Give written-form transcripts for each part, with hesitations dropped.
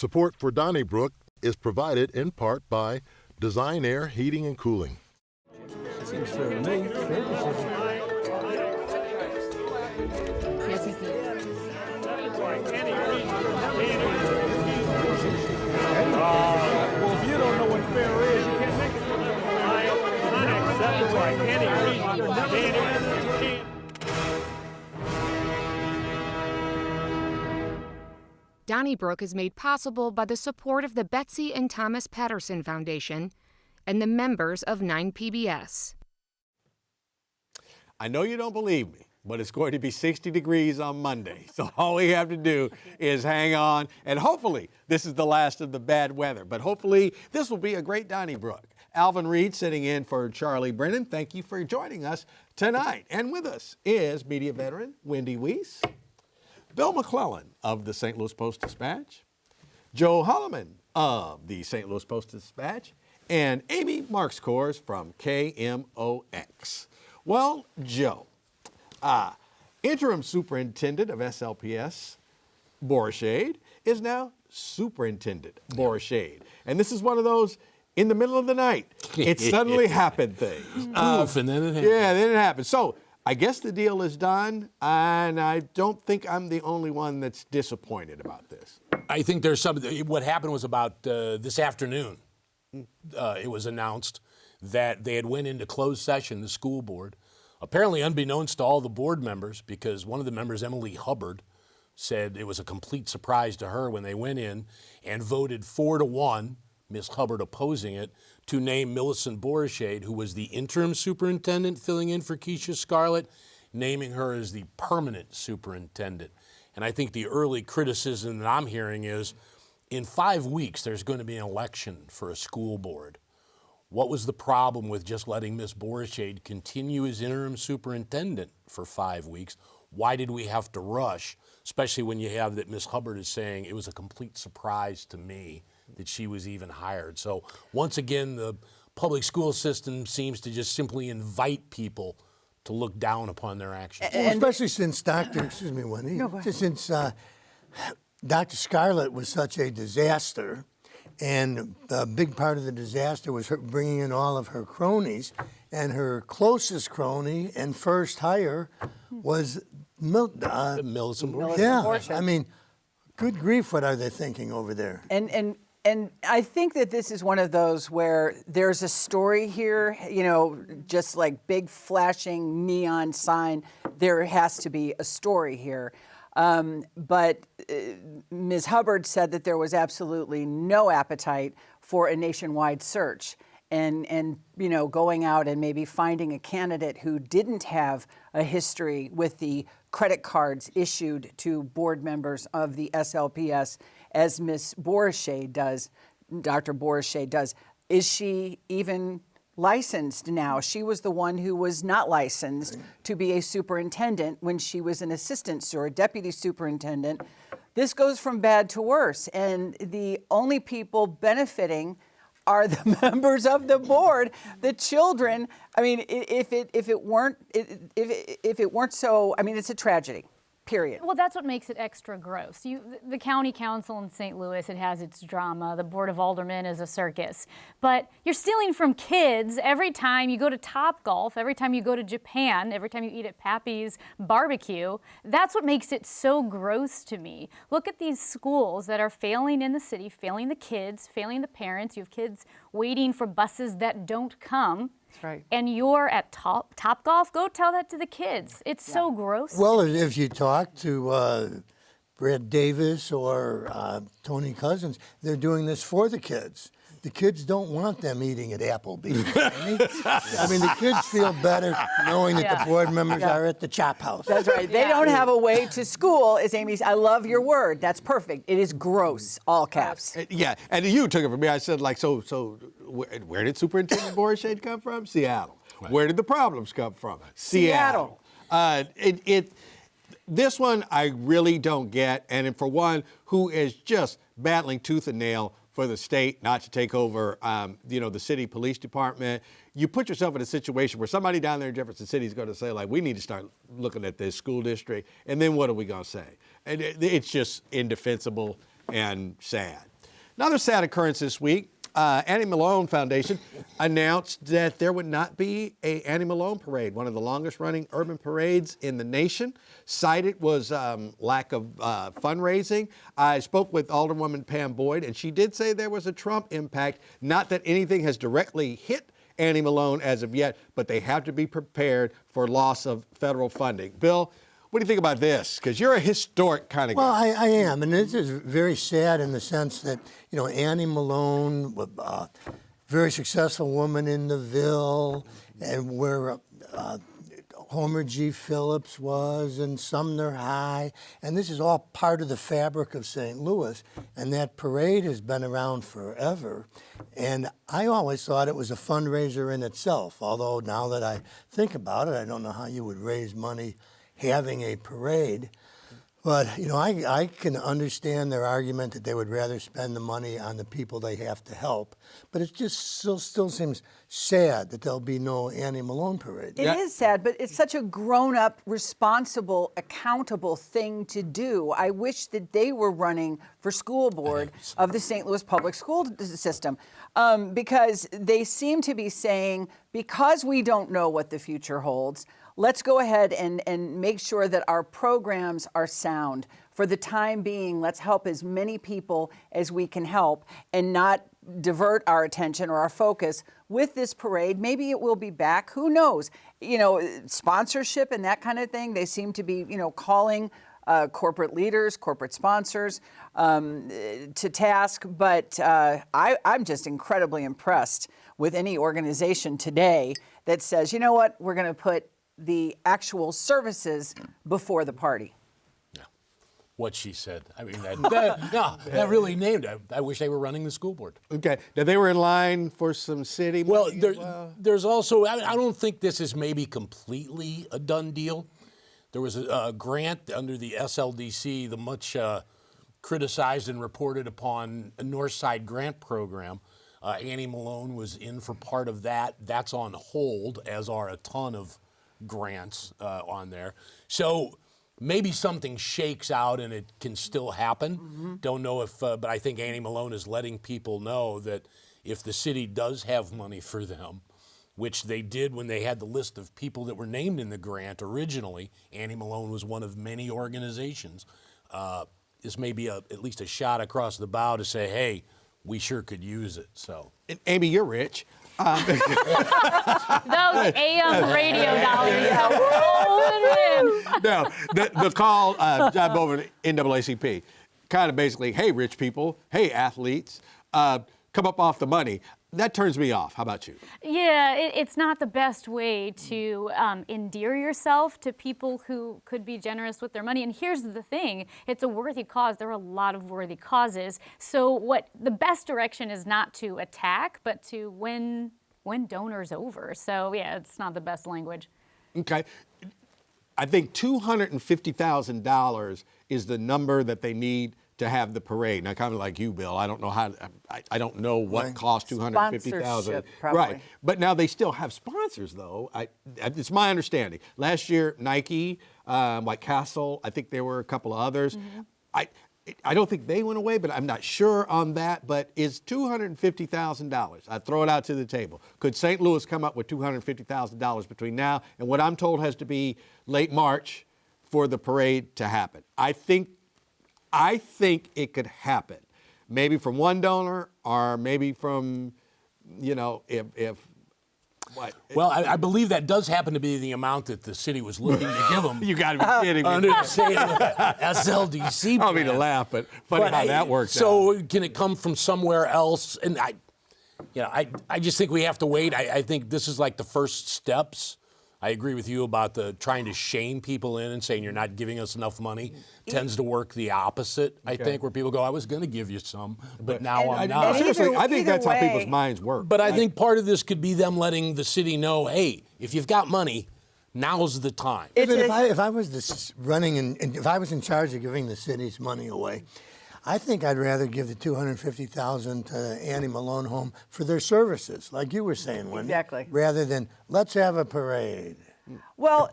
Support for Donnybrook is provided in part by Design Air Heating and Cooling. Seems fair to me. Yes, he did. Well, if you don't know what fair is, you can't make it. Donnybrook is made possible by the support of the Betsy and Thomas Patterson Foundation and the members of 9PBS. I know you don't believe me, but it's going to be 60 degrees on Monday. So all we have to do is hang on, and hopefully this is the last of the bad weather. But hopefully this will be a great Donnybrook. Alvin Reid sitting in for Charlie Brennan. Thank you for joining us tonight. And with us is media veteran Wendy Wiese, Bill McClellan of the St. Louis Post-Dispatch, Joe Holleman of the St. Louis Post-Dispatch, and Amy Marxkors from KMOX. Well, Joe, interim superintendent of SLPS, Borishade, is now Superintendent Borishade. And this is one of those in the middle of the night, it suddenly happened things. Poof, and then it happened. Yeah, then it happened. So I guess the deal is done, and I don't think I'm the only one that's disappointed about this. I think there's something. What happened was about this afternoon. It was announced that they had went into closed session, the school board, apparently unbeknownst to all the board members, because one of the members, Emily Hubbard, said it was a complete surprise to her when they went in and voted 4-1, Ms. Hubbard opposing it, to name Millicent Borishade, who was the interim superintendent filling in for Keisha Scarlett, naming her as the permanent superintendent. And I think the early criticism that I'm hearing is, in 5 weeks, there's going to be an election for a school board. What was the problem with just letting Ms. Borishade continue as interim superintendent for 5 weeks? Why did we have to rush, especially when you have that Ms. Hubbard is saying it was a complete surprise to me that she was even hired. So once again, the public school system seems to just simply invite people to look down upon their actions. Well, especially since Dr. Dr. Scarlett was such a disaster, and a big part of the disaster was her bringing in all of her cronies, and her closest crony and first hire was Millicent Borishade. Yeah, I mean, good grief, what are they thinking over there? And I think that this is one of those where there's a story here, just like big flashing neon sign, there has to be a story here. But Ms. Hubbard said that there was absolutely no appetite for a nationwide search. And going out and maybe finding a candidate who didn't have a history with the credit cards issued to board members of the SLPS, as Ms. Borishade does, Dr. Borishade does. Is she even licensed now? She was the one who was not licensed to be a superintendent when she was an assistant or a deputy superintendent. This goes from bad to worse, and the only people benefiting are the members of the board, the children. I mean, if it weren't so, I mean, it's a tragedy. Period. Well, that's what makes it extra gross. The county council in St. Louis, it has its drama. The board of aldermen is a circus. But you're stealing from kids every time you go to Topgolf, every time you go to Japan, every time you eat at Pappy's barbecue. That's what makes it so gross to me. Look at these schools that are failing in the city, failing the kids, failing the parents. You have kids waiting for buses that don't come. That's right. And you're at Topgolf. Go tell that to the kids. It's so gross. Well, if you talk to Brad Davis or Tony Cousins, they're doing this for the kids. The kids don't want them eating at Applebee's. I mean, the kids feel better knowing that the board members are at the Chop House. That's right. They don't have a way to school, as Amy said. I love your word. That's perfect. It is gross, all caps. Yeah, and you took it from me. I said, so where did Superintendent Borishade come from? Seattle. Right. Where did the problems come from? Seattle. This one I really don't get, and for one who is just battling tooth and nail for the state not to take over, the city police department, you put yourself in a situation where somebody down there in Jefferson City is going to say, like, we need to start looking at this school district, and then what are we going to say? And it's just indefensible and sad. Another sad occurrence this week. Annie Malone Foundation announced that there would not be a Annie Malone parade, one of the longest running urban parades in the nation. Cited was lack of fundraising. I spoke with Alderwoman Pam Boyd, and she did say there was a Trump impact. Not that anything has directly hit Annie Malone as of yet, but they have to be prepared for loss of federal funding. Bill, what do you think about this? Because you're a historic kind of guy. Well, I am, and this is very sad in the sense that, you know, Annie Malone, very successful woman in the Ville, and where Homer G. Phillips was, and Sumner High, and this is all part of the fabric of St. Louis, and that parade has been around forever, and I always thought it was a fundraiser in itself, although now that I think about it, I don't know how you would raise money having a parade. But, you know, I can understand their argument that they would rather spend the money on the people they have to help. But it just still seems sad that there'll be no Annie Malone parade. It is sad, but it's such a grown-up, responsible, accountable thing to do. I wish that they were running for school board of the St. Louis public school system, because they seem to be saying, because we don't know what the future holds, let's go ahead and make sure that our programs are sound. For the time being, let's help as many people as we can help and not divert our attention or our focus with this parade. Maybe it will be back. Who knows? You know, sponsorship and that kind of thing, they seem to be, you know, calling corporate leaders, corporate sponsors to task. But I'm just incredibly impressed with any organization today that says, you know what, we're going to put the actual services before the party. Yeah. What she said. I mean, that really named it. I wish they were running the school board. Okay. Now, they were in line for some city money. There's also, I don't think this is maybe completely a done deal. There was a grant under the SLDC, the much criticized and reported upon Northside Grant Program. Annie Malone was in for part of that. That's on hold, as are a ton of grants on there. So maybe something shakes out and it can still happen. Mm-hmm. Don't know if, but I think Annie Malone is letting people know that if the city does have money for them, which they did when they had the list of people that were named in the grant originally, Annie Malone was one of many organizations. This may be at least a shot across the bow to say, hey, we sure could use it. So, and Amy, you're rich. Those AM radio dollars are rolling in. No, the call, John over to NAACP, kind of basically, hey, rich people, hey, athletes, come up off the money. That turns me off. How about you? Yeah, it's not the best way to endear yourself to people who could be generous with their money. And here's the thing, it's a worthy cause. There are a lot of worthy causes. So the best direction is not to attack, but to win donors over. So yeah, it's not the best language. Okay. I think $250,000 is the number that they need to have the parade. Now, kind of like you, Bill, I don't know I don't know what cost $250,000. Right, but now they still have sponsors, though. It's my understanding. Last year, Nike, White Castle, I think there were a couple of others. Mm-hmm. I don't think they went away, but I'm not sure on that. But is $250,000? I throw it out to the table. Could St. Louis come up with $250,000 between now and what I'm told has to be late March for the parade to happen? I think it could happen. Maybe from one donor, or maybe from, if what? Well, I believe that does happen to be the amount that the city was looking to give them. You got to be kidding me. Under the SLDC plan. I don't mean to laugh, but funny how that works out. So can it come from somewhere else? And I just think we have to wait. I think this is like the first steps. I agree with you about the trying to shame people in and saying you're not giving us enough money. Tends to work the opposite, I think, where people go, I was going to give you some, but now I'm not. Seriously, I think that's how people's minds work. But I think part of this could be them letting the city know, hey, if you've got money, now's the time. If I was running and if I was in charge of giving the city's money away, I think I'd rather give the $250,000 to Annie Malone home for their services, like you were saying, Wendy. Exactly. Rather than let's have a parade. Well,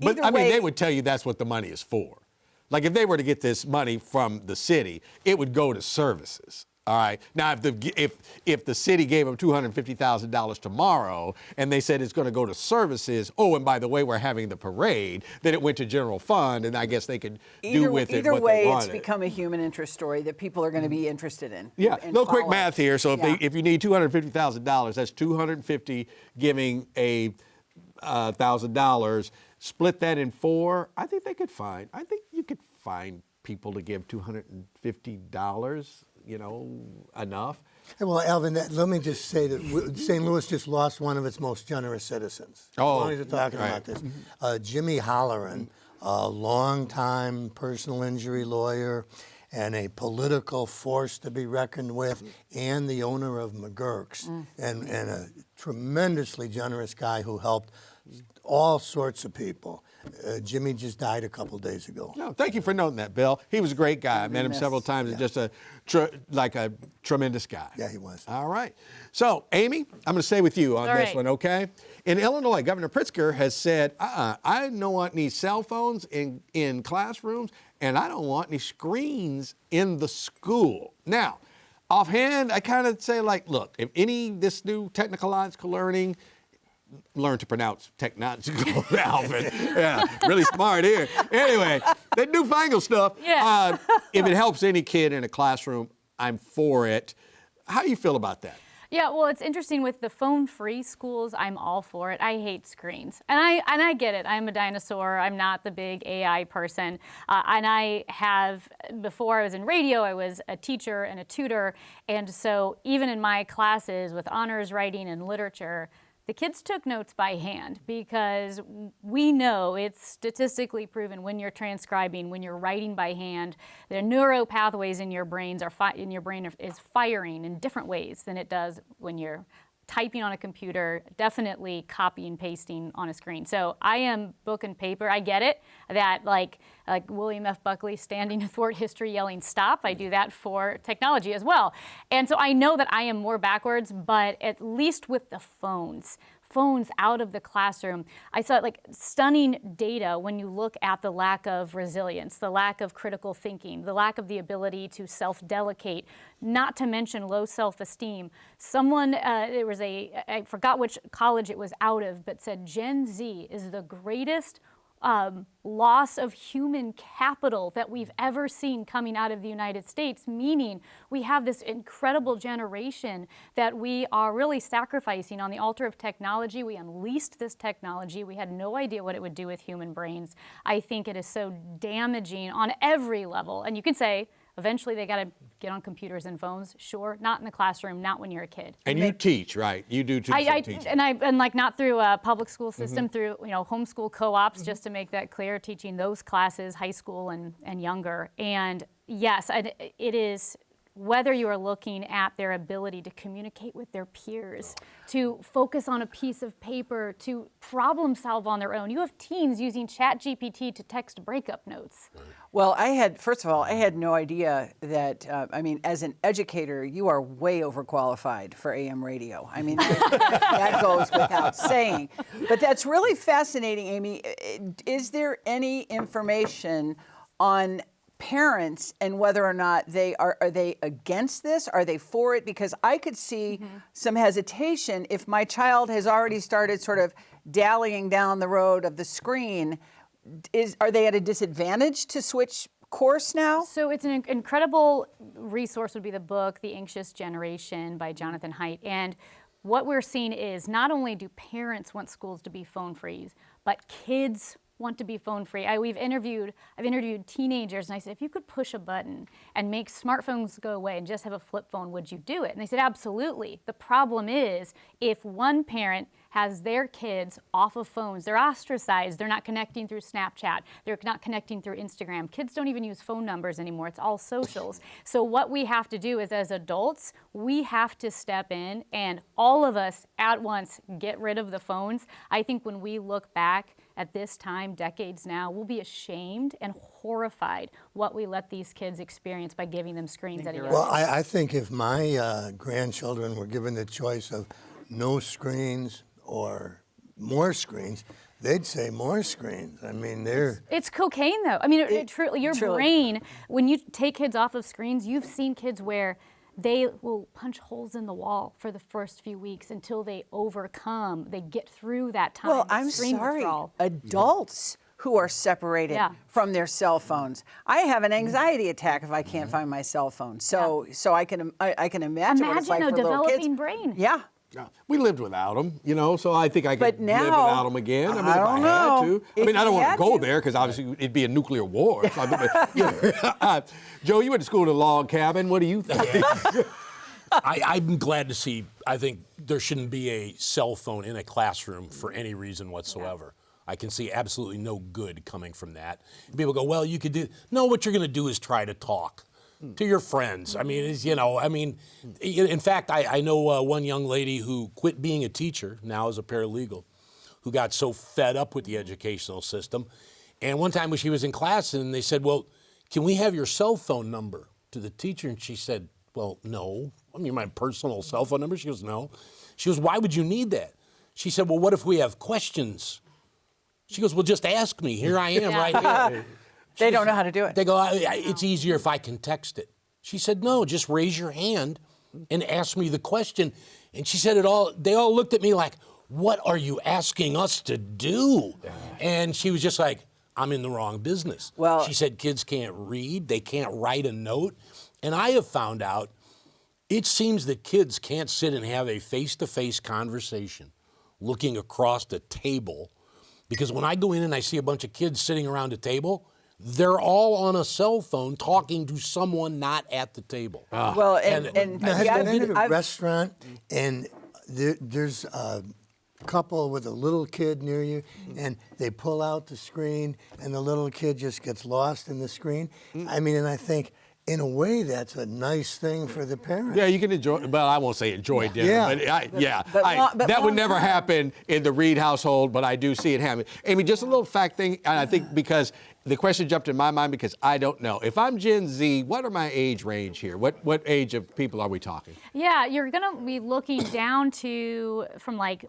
but I mean, they would tell you that's what the money is for. Like if they were to get this money from the city, it would go to services. All right. Now, if the city gave them $250,000 tomorrow and they said it's going to go to services, oh, and by the way, we're having the parade, then it went to general fund, and I guess they could do with it what they wanted. Either way, it's become a human interest story that people are going to be interested in. Yeah. No quick math here. So Yeah. if you need $250,000, that's $250 giving a $1,000. Split that in 4. I think you could find people to give $250. Enough. Hey, well, Alvin, let me just say that St. Louis just lost one of its most generous citizens. As long as you're talking about this. Jimmy Holleman, a longtime personal injury lawyer and a political force to be reckoned with, and the owner of McGurk's, and a tremendously generous guy who helped all sorts of people. Jimmy just died a couple days ago. No, thank you for noting that, Bill. He was a great guy. I met him several times. And just a tremendous guy. Yeah, he was. All right. So, Amy, I'm going to stay with you on this one, okay? In Illinois, Governor Pritzker has said, I don't want any cell phones in classrooms, and I don't want any screens in the school. Now, offhand, I kind of say, look, if this new technological learning, learn to pronounce technological, Alvin. Yeah, really smart here. Anyway, that newfangled stuff. Yeah. If it helps any kid in a classroom, I'm for it. How do you feel about that? Yeah, well, it's interesting with the phone-free schools. I'm all for it. I hate screens, and I get it. I'm a dinosaur. I'm not the big AI person, and I have before I was in radio. I was a teacher and a tutor, and so even in my classes with honors writing and literature, the kids took notes by hand because we know it's statistically proven when you're transcribing, when you're writing by hand, the neural pathways in your brain is firing in different ways than it does when you're typing on a computer, definitely copy and pasting on a screen. So I am book and paper. I get it that like William F. Buckley standing athwart history yelling stop. I do that for technology as well. And so I know that I am more backwards, but at least with the phones out of the classroom. I saw stunning data when you look at the lack of resilience, the lack of critical thinking, the lack of the ability to self-delegate, not to mention low self-esteem. Someone, I forgot which college it was out of, but said Gen Z is the greatest loss of human capital that we've ever seen coming out of the United States, meaning we have this incredible generation that we are really sacrificing on the altar of technology. We unleashed this technology. We had no idea what it would do with human brains. I think it is so damaging on every level. And you can say, eventually they got to get on computers and phones. Sure, not in the classroom, not when you're a kid. And you teach, right? You do teach. And not through a public school system, through homeschool co-ops, just to make that clear, teaching those classes, high school and younger. And yes, it is. Whether you are looking at their ability to communicate with their peers, to focus on a piece of paper, to problem solve on their own. You have teens using ChatGPT to text breakup notes. Well, first of all, I had no idea that, as an educator, you are way overqualified for AM radio. I mean, that goes without saying. But that's really fascinating, Amy. Is there any information on parents and whether or not are they against this? Are they for it? Because I could see some hesitation if my child has already started sort of dallying down the road of the screen. Are they at a disadvantage to switch course now? So it's an incredible resource would be the book, The Anxious Generation by Jonathan Haidt. And what we're seeing is not only do parents want schools to be phone free, but kids want to be phone free. I've interviewed teenagers and I said, if you could push a button and make smartphones go away and just have a flip phone, would you do it? And they said, absolutely. The problem is if one parent has their kids off of phones, they're ostracized, they're not connecting through Snapchat, they're not connecting through Instagram. Kids don't even use phone numbers anymore, it's all socials. So what we have to do is as adults, we have to step in and all of us at once get rid of the phones. I think when we look back at this time, decades now, we'll be ashamed and horrified what we let these kids experience by giving them screens at a young age. Well, I think if my grandchildren were given the choice of no screens or more screens, they'd say more screens. I mean, It's cocaine, though. I mean, truly, your brain, when you take kids off of screens, you've seen kids where they will punch holes in the wall for the first few weeks until they get through that time. Well, of I'm screen sorry, withdrawal. adults who are separated from their cell phones. I have an anxiety attack if I can't find my cell phone. So I can imagine what it's like a for little kids. developing brain. Yeah. We lived without them, so I think I could But now, live without them again. I mean, I if don't I had know. to. I If mean, I you don't want had to go to. there because obviously it'd be a nuclear war. So Joe, you went to school in a log cabin. What do you think? I'm glad to see. I think there shouldn't be a cell phone in a classroom for any reason whatsoever. I can see absolutely no good coming from that. People go, well, you could do. No, what you're going to do is try to talk to your friends. I mean, in fact, I know one young lady who quit being a teacher, now is a paralegal, who got so fed up with the educational system. And one time when she was in class and they said, well, can we have your cell phone number to the teacher? And she said, well, no. I mean, my personal cell phone number? She goes, no. She goes, why would you need that? She said, well, what if we have questions? She goes, well, just ask me. Here I am right here. They don't know how to do it. They go, it's easier if I can text it. She said, no, just raise your hand and ask me the question. And she said they all looked at me like, what are you asking us to do? And she was just like, I'm in the wrong business. Well, she said kids can't read, they can't write a note. And I have found out it seems that kids can't sit and have a face-to-face conversation looking across the table, because when I go in and I see a bunch of kids sitting around a table, they're all on a cell phone talking to someone not at the table. Well, and Now, have yeah, you been in a I've- restaurant and there's a couple with a little kid near you, and they pull out the screen, and the little kid just gets lost in the screen? I mean, and I think, in a way, that's a nice thing for the parents. Yeah, you can enjoy. Well, I won't say enjoy dinner, Yeah. but that would never happen in the Reid household. But I do see it happen. Amy, just a little fact thing, and I think because the question jumped in my mind because I don't know. If I'm Gen Z, what are my age range here? What age of people are we talking? Yeah, you're going to be looking down to from like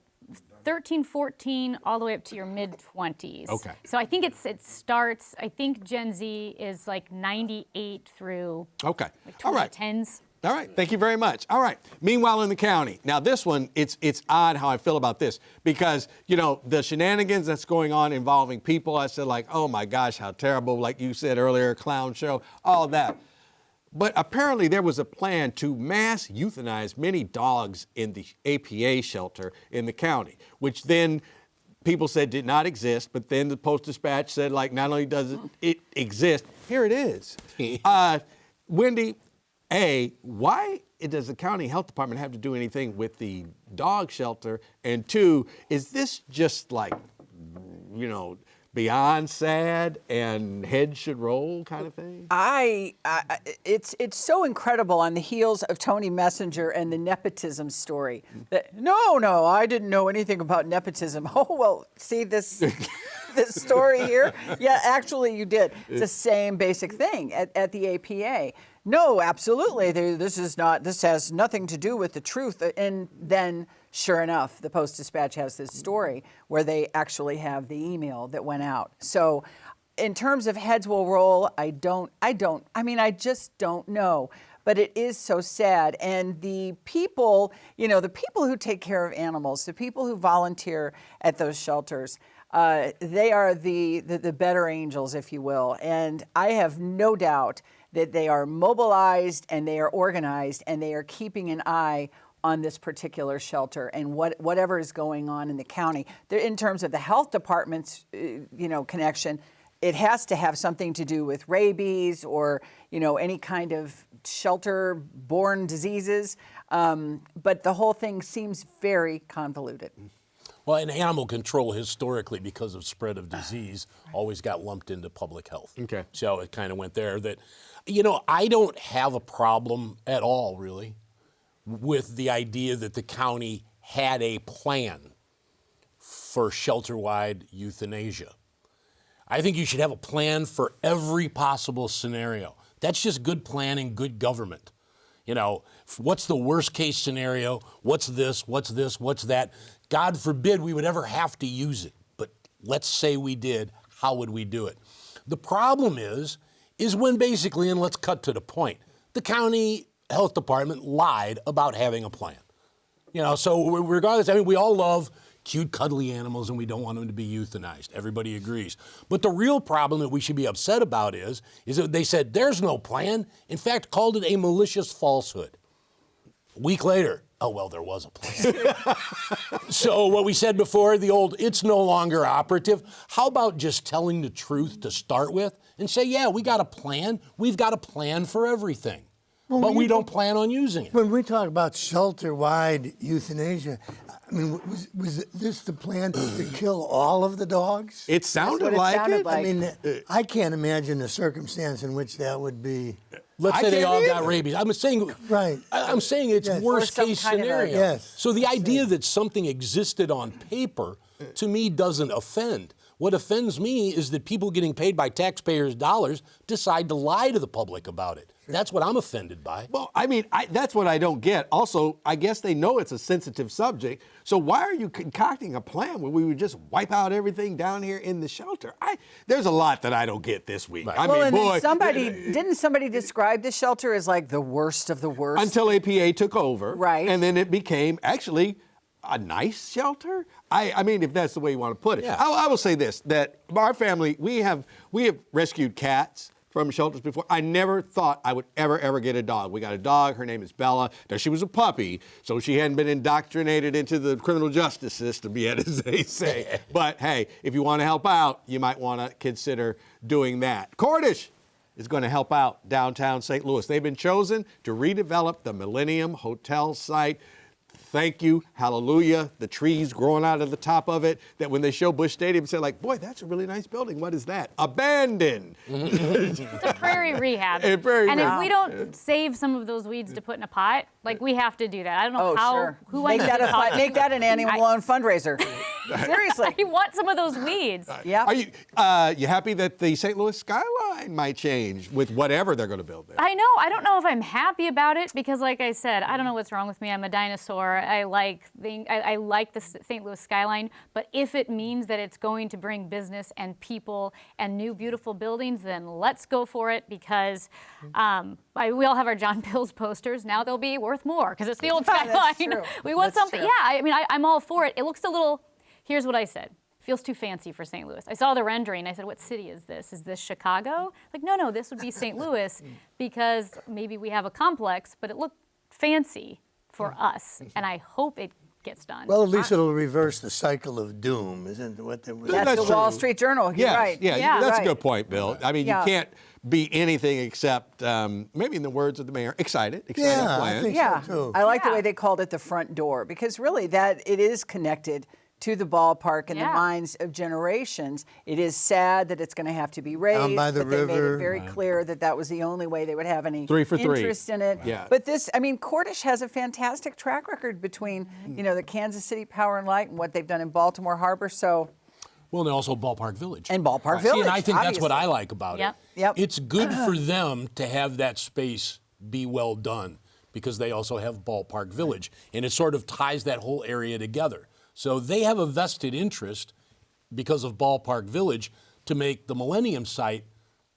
13, 14, all the way up to your mid-20s. Okay. So I think it starts, I think Gen Z is like 98 through Okay. like All right. 2010s. All right, thank you very much. All right, meanwhile in the county. Now this one, it's odd how I feel about this because, the shenanigans that's going on involving people, I said like, oh my gosh, how terrible, like you said earlier, clown show, all that. But apparently there was a plan to mass euthanize many dogs in the APA shelter in the county, which then people said did not exist, but then the Post-Dispatch said like not only does it exist, here it is. Wendy, why does the county health department have to do anything with the dog shelter? And two, is this just like, beyond sad and head should roll kind of thing? It's so incredible on the heels of Tony Messenger and the nepotism story. No, I didn't know anything about nepotism. Oh, well, see this this story here? Yeah, actually you did. It's the same basic thing at the APA. No, absolutely. This has nothing to do with the truth. And then, sure enough, the Post-Dispatch has this story where they actually have the email that went out. So, in terms of heads will roll, I just don't know. But it is so sad. And the people who take care of animals, the people who volunteer at those shelters, they are the better angels, if you will. And I have no doubt that they are mobilized and they are organized and they are keeping an eye on this particular shelter and whatever is going on in the county. In terms of the health department's connection, it has to have something to do with rabies or any kind of shelter-borne diseases. But the whole thing seems very convoluted. Well, and animal control historically, because of spread of disease, always got lumped into public health. Okay. So it kind of went there. That, I don't have a problem at all, really, with the idea that the county had a plan for shelter-wide euthanasia. I think you should have a plan for every possible scenario. That's just good planning, good government. What's the worst case scenario? What's this? What's that? God forbid we would ever have to use it. But let's say we did, how would we do it? The problem is when basically, and let's cut to the point, the county health department lied about having a plan. You know, so regardless, I mean, we all love cute, cuddly animals and we don't want them to be euthanized. Everybody agrees. But the real problem that we should be upset about is that they said there's no plan. In fact, called it a malicious falsehood. A week later, oh, well, there was a plan. So what we said before, the old, it's no longer operative. How about just telling the truth to start with and say, yeah, we got a plan. We've got a plan for everything. But we don't plan on using it. When we talk about shelter-wide euthanasia, I mean, was this the plan to kill all of the dogs? It sounded like it. I mean, I can't imagine a circumstance in which that would be. Let's say they all got rabies. I'm saying, right. I'm saying it's worst case scenario. Yes. So the idea that something existed on paper, to me, doesn't offend. What offends me is that people getting paid by taxpayers' dollars decide to lie to the public about it. That's what I'm offended by. Well, I mean, that's what I don't get. Also, I guess they know it's a sensitive subject. So why are you concocting a plan where we would just wipe out everything down here in the shelter? There's a lot that I don't get this week. Right. I mean, boy, didn't somebody describe the shelter as like the worst of the worst? Until APA took over. Right. And then it became actually a nice shelter? I mean, if that's the way you want to put it. Yeah. I will say this, that our family, we have rescued cats from shelters before. I never thought I would ever get a dog. We got a dog. Her name is Bella. Now, she was a puppy, so she hadn't been indoctrinated into the criminal justice system yet, as they say. But, hey, if you want to help out, you might want to consider doing that. Cordish is going to help out downtown St. Louis. They've been chosen to redevelop the Millennium Hotel site. Thank you, hallelujah, the trees growing out of the top of it, that when they show Busch Stadium, say like, boy, that's a really nice building. What is that? Abandoned. It's a prairie rehab. A prairie and rehab. if we don't save some of those weeds to put in a pot, like we have to do that. I don't know how. Sure. Who make that an Annie Malone fundraiser. Seriously. I want some of those weeds. Yeah. Are you happy that the St. Louis skyline might change with whatever they're going to build there? I know. I don't know if I'm happy about it because, like I said, I don't know what's wrong with me. I'm a dinosaur. I like the St. Louis skyline, but if it means that it's going to bring business and people and new beautiful buildings, then let's go for it because we all have our John Pills posters. Now they'll be worth more because it's the old skyline. We want something. True. Yeah, I mean, I'm all for it. It looks a little. Here's what I said. Feels too fancy for St. Louis. I saw the rendering. I said, what city is this? Is this Chicago? Like, no, this would be St. Louis because maybe we have a complex, but it looked fancy for us, and I hope it gets done. Well, at least it'll reverse the cycle of doom, isn't what they were. That's the Wall Street Journal. You're right. Yeah, that's right. a good point, Bill. I mean, you can't be anything except, maybe in the words of the mayor, excited Yeah, plan. I think Yeah, so too. I like the way they called it the front door because really it is connected to the ballpark in the minds of generations. It is sad that it's going to have to be raised, by the but they made river. it very clear that was the only way they would have any 3 for 3. interest in it. Yeah. But Cordish has a fantastic track record between, the Kansas City Power and Light and what they've done in Baltimore Harbor. So. Well, and also Ballpark Village. And Ballpark Village, See, and I think that's what obviously. I like about it. Yep. It's good for them to have that space be well done because they also have Ballpark Village, and it sort of ties that whole area together. So they have a vested interest because of Ballpark Village to make the Millennium site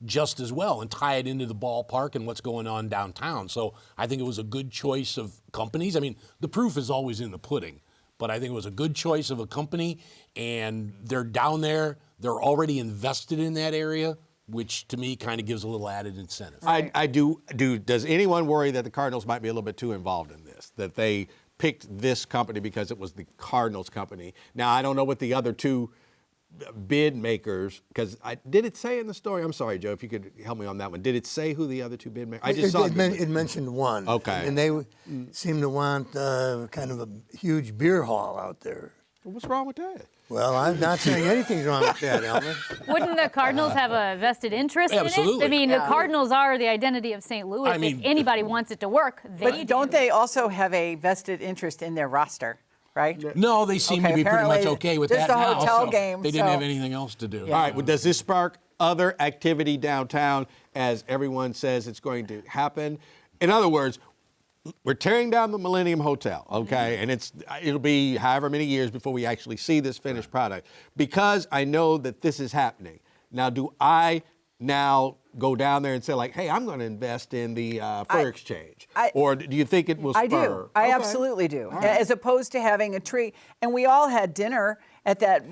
just as well and tie it into the ballpark and what's going on downtown. So I think it was a good choice of companies. I mean, the proof is always in the pudding, but I think it was a good choice of a company, and they're down there. They're already invested in that area, which to me kind of gives a little added incentive. I do. Does anyone worry that the Cardinals might be a little bit too involved in this, that they picked this company because it was the Cardinals company? Now, I don't know what the other two bid makers, because did it say in the story? I'm sorry, Joe, if you could help me on that one. Did it say who the other two bid makers? I just saw it mentioned one. Okay. And they seem to want kind of a huge beer hall out there. What's wrong with that? Well, I'm not saying anything's wrong with that, Alvin. Wouldn't the Cardinals have a vested interest in it? Absolutely. I mean, the Cardinals are the identity of St. Louis. I mean, if anybody wants it to work, they Don't they also have a vested interest in their roster, right? No, they seem to be pretty much okay with just that the now. hotel so game, They didn't so- have anything else to do. All right, well, does this spark other activity downtown as everyone says it's going to happen? In other words, we're tearing down the Millennium Hotel, okay? And it'll be however many years before we actually see this finished product, because I know that this is happening. Now, do I now go down there and say, like, hey, I'm going to invest in the fur exchange? Or do you think it will spur? I do. I absolutely do. Right. As opposed to having a tree. And we all had dinner at that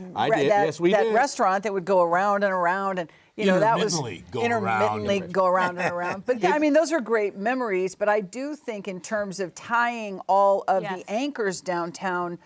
restaurant that would go around and around. And, that was intermittently go around and around. But, I mean, those are great memories. But I do think in terms of tying all of the anchors downtown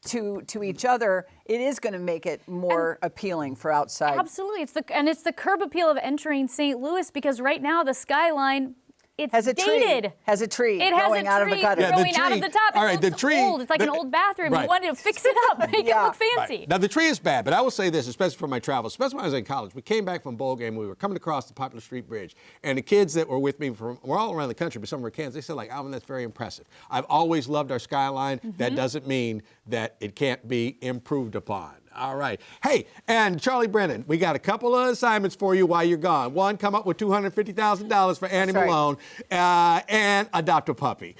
to each other, it is going to make it more appealing for outside. Absolutely. It's the curb appeal of entering St. Louis, because right now the skyline, it's dated. Has a tree growing out of the gutter. Growing out of the top. All right, the tree. Old. It's like an old bathroom. You wanted to fix it up, make it look fancy. Right. Now, the tree is bad, but I will say this, especially for my travels, especially when I was in college. We came back from bowl game. We were coming across the Poplar Street Bridge, and the kids that were with me were all around the country, but some were Kansas. They said, like, Alvin, that's very impressive. I've always loved our skyline. Mm-hmm. That doesn't mean that it can't be improved upon. All right. Hey, and Charlie Brennan, we got a couple of assignments for you while you're gone. One, come up with $250,000 for Annie Malone, and adopt a puppy.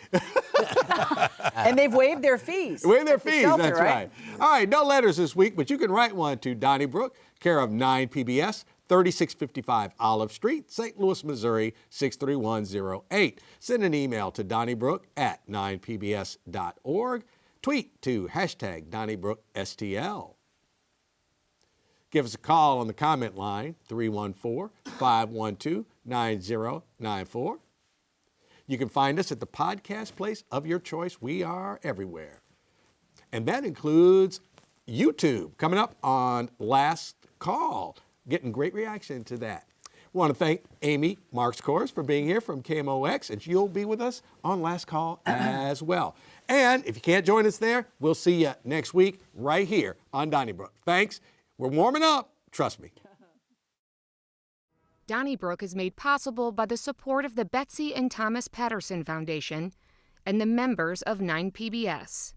And they've waived their fees. Waived their fees, shelter, that's right. All right, no letters this week, but you can write one to Donnybrook, care of 9 PBS, 3655 Olive Street, St. Louis, Missouri, 63108. Send an email to donnybrook@9pbs.org. Tweet to #DonnybrookSTL. Give us a call on the comment line, 314-512-9094. You can find us at the podcast place of your choice. We are everywhere. And that includes YouTube, coming up on Last Call. Getting great reaction to that. We want to thank Amy Marxkors for being here from KMOX, and she'll be with us on Last Call as well. And if you can't join us there, we'll see you next week right here on Donnybrook. Thanks. We're warming up. Trust me. Donnybrook is made possible by the support of the Betsy and Thomas Patterson Foundation and the members of 9 PBS.